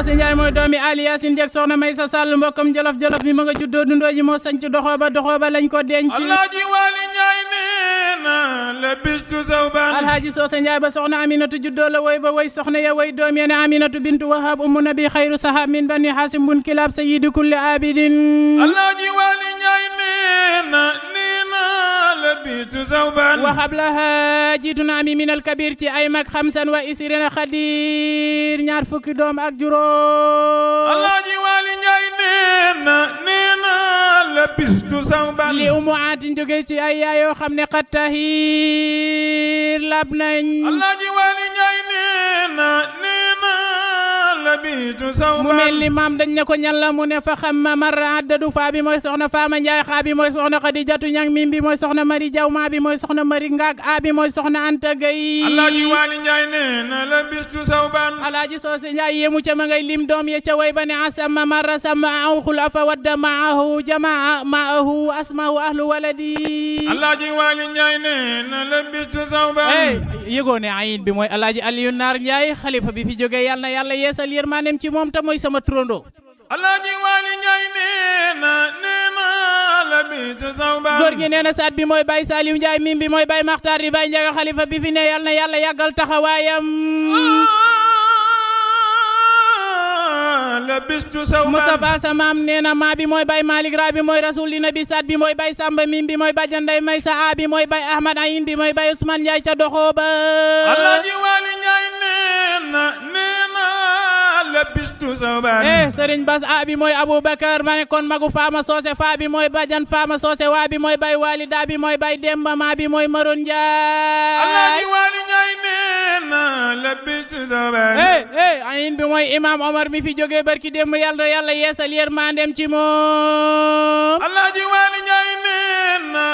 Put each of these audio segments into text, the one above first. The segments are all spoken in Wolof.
Soose Njaay mooy doomi Ali Yaasin Jeeg soxna Maysa Sall mbokkam jolof mi ma nga juddoo dundoo ji moo sanc doxooba lañ ko denc Alaaji Waali Njaay neena la bistu zawban Alhaaji Soose Njaay ba soxna Aminatu juddoo la woy ba woy soxna ya woy doom ya ne Aminatu bintu Wahab ummu nabi xayru sahab min bani Haasim bun Kilaab sayyidu kulli abidin Alaaji Waali Njaay neena la bistu zawban Wahab laha jiitu na ami min al kabir ci ay mag xamsan wa isrina xadir ñaar fukki doom ak juróom Alaaji Waali Njaay neena la bistu zawban li umu aatin jóge ci ay yaayoo xam ne xat tahir lab nañ Alaaji Waali Njaay neena la bistu zawban mu mel ni maam dañ ne ko ñan la mu ne fa xam ma marra addadu faa bi mooy soxna Faama Njaay xaa bi mooy soxna Xadijatu ñang mim bi mooy soxna Mari Jaw maa bi mooy soxna Mari Ngaak a bi mooy soxna Anta Gay Alaaji Waali Njaay neena la bistu zawban Alaaji Soose Njaay yemu ca ma ngay lim doom ye ca way ba ne asama marra sama aw xulafa wadda maahu jamaa maahu asmahu ahlu waladi Alaaji Waali Njaay neena la bistu zawban yëgoo ne ayin bi mooy Alaaji Aliyu Naar Njaay xalifa bi fi jóge yal na yàlla yeesal yërmaaneem ci moom te mooy sama turando Alaaji Waali Njaay neena la bistu zawban góor gi nee na saat bi mooy Baay Saliou Njaay mim bi mooy Baay Maxtaar di Baay Njaga xalifa bi fi ne yal na yàlla yàggal taxawaayam la bistu zawban Mustafa samaam nee na maa bi mooy Baay Malik Ra bi mooy Rasul dina bi saat bi mooy Baay Samba mim bi mooy Bajan Nday Maysa a bi mooy Baay Ahmad ayin bi mooy Baay Usmaan Njaay ca doxoo ba Alaaji Waali Njaay neena la bistu zawban Sëriñ Bas a bi mooy Aboubacar ma ne kon magu Faama Soose faa bi mooy Bajan Faama Soose waa bi mooy Baay Walida bi mooy Baay Demba maa bi mooy Maron Njaay Alaaji Waali Njaay neena la bistu zawban ayin bi mooy Imam Omar mi fi jóge barki démb yàlla yeesal yërmandeem ci moom Alaaji Waali Njaay neena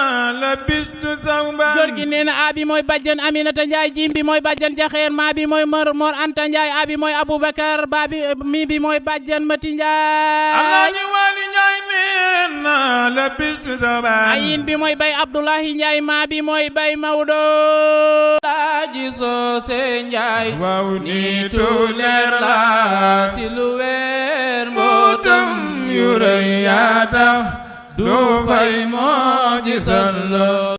la bistu zawban góor gi nee na a bi mooy Bajjan Aminata Njaay jim bi mooy Bajjan Jaxeer maa bi mooy Mor Anta Njaay a bi mooy Aboubacar ba bi mi bi mooy Bajjan Mati Njaay Alaaji Waali Njaay neena la bistu zawban ayin bi mooy Bay Abdoulahi Njaay maa bi mooy Bay Mawdo Alaaji Soose Njaay waaw nitu leer la si lu weer mbootam yu rëy yaa tax du fay moo gisal